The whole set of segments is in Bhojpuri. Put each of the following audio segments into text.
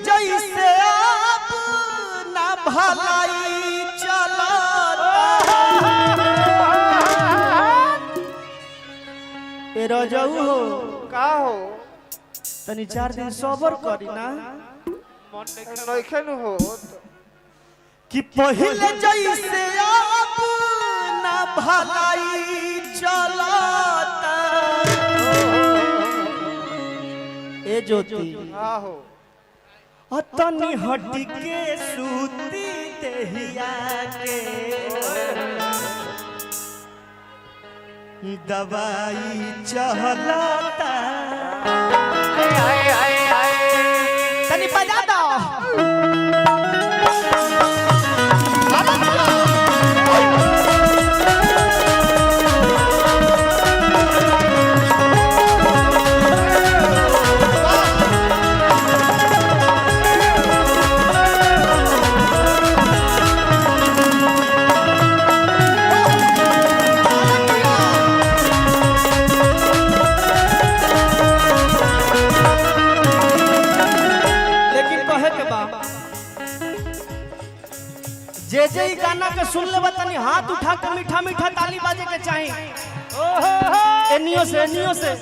जैसे आप ना भलाई चलता ए रजऊ हो का हो तनी 4 दिन सबर करी ना मन नइखे नु हो कि पहले जैसे आप ना भलाई चलता ए ज्योति आहो तनी हट के सूती देहिया के दवाई चहलता तनी बजा दो जे गाना के सुन ले तनी हाथ उठा के मीठा मीठा ताली बाजे के चाही एनियो से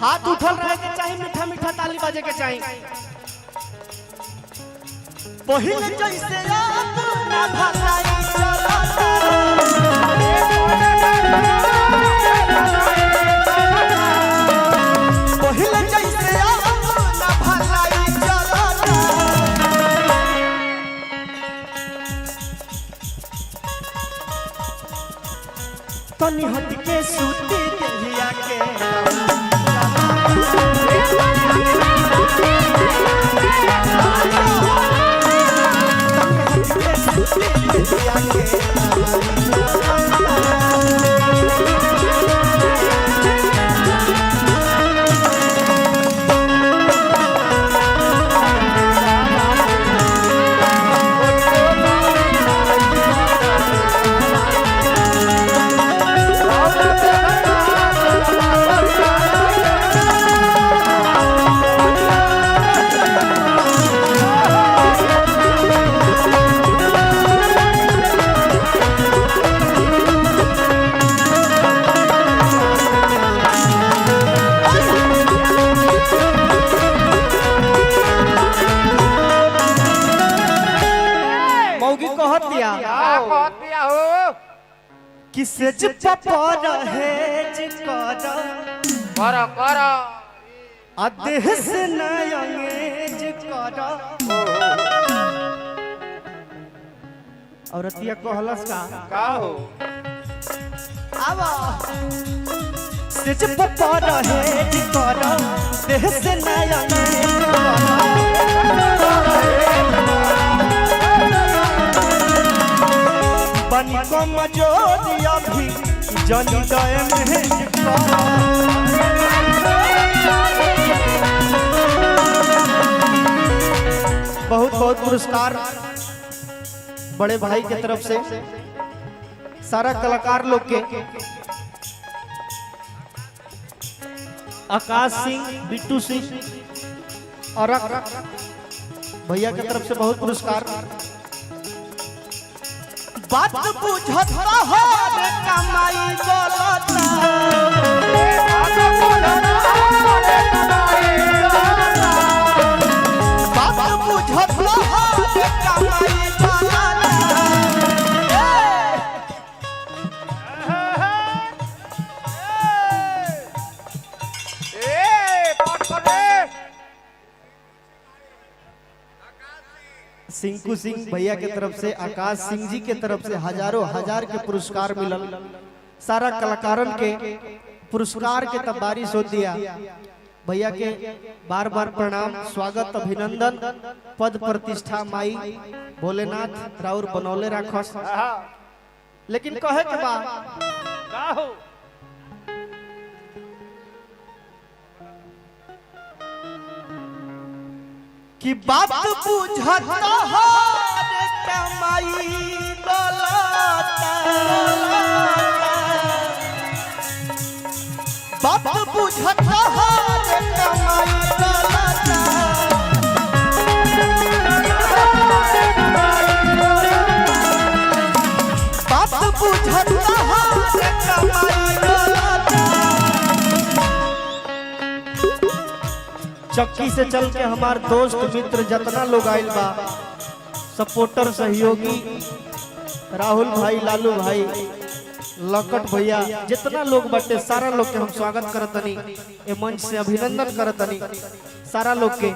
हाथ उठल रहे के चाही मीठा मीठा ताली बाजे के चाही पहिले जैसे आप ना भलाई चलता पहिले जैसे आप ना भलाई चलता तनी हट के सूती देहिया के किसे पर हेज कर अदेह से नयंगेज कर औरतिया कहलस का हो आवा सिज पर हेज कर देह से नयंगेज बनी को मजोरी अभी जनी दय में बहुत बहुत पुरस्कार बड़े भाई की तरफ से सारा कलाकार लोग के आकाश सिंह बिट्टू सिंह और भैया की तरफ से बहुत पुरस्कार बात बुझत हो रे कमाई बोलता बात बुझत हो रे कमाई बोलता सिंकू सिंह भैया के तरफ से आकाश सिंह जी के तरफ से हजारों हजार के पुरस्कार मिलल सारा कलाकारन के पुरस्कार के तब बारिश हो दिया भैया के बार बार प्रणाम स्वागत अभिनंदन पद प्रतिष्ठा माई भोलेनाथ राउर बनौले राखस लेकिन कहे के बा कि बात बुझत हो रे कमाई बोलता बात बुझत हो रे कमाई बोलता चक्की से चल के हमार दोस्त मित्र जितना लोग आइल बा, सपोर्टर सहयोगी राहुल भाई, लालू भाई, लकट भैया, जितना लोग बटे सारा लोग के हम स्वागत करतनी, ए मंच से अभिनंदन करतनी सारा लोग के।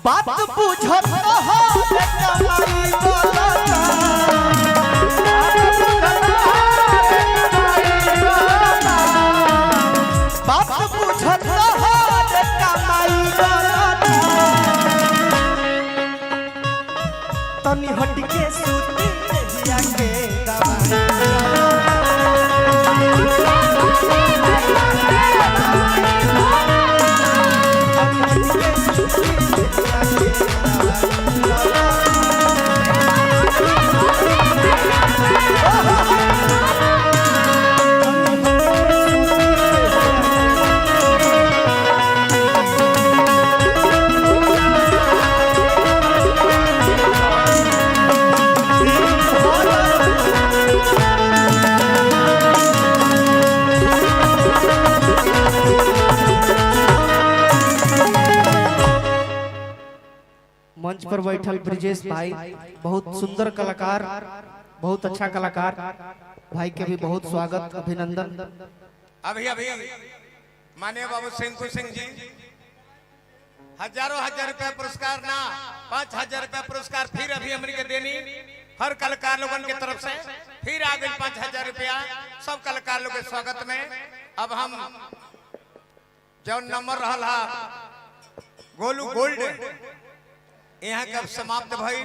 बात पूछत हो कमाई बोलता, बात पूछत हो कमाई बोलता, तनी हट के सूती जिया के मंच पर बैठल ब्रिजेश भाई बहुत सुंदर कलाकार, बहुत अच्छा कलाकार भाई के भी बहुत स्वागत अभिनंदन। अभी अभी माननीय बाबू सिंकू सिंह जी हजारों हजार रुपया पुरस्कार ना 5000 रुपया पुरस्कार फिर अभी हमने के देनी हर कलाकार लोगन के तरफ से फिर आ गई 5000 रुपया सब कलाकार लोग के स्वागत में। अब हम जो नंबर रहा गोलू गोल्ड यहाँ कब समाप्त भई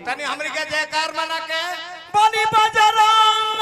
तनी हमरे के जयकार मना के बनी बजरंग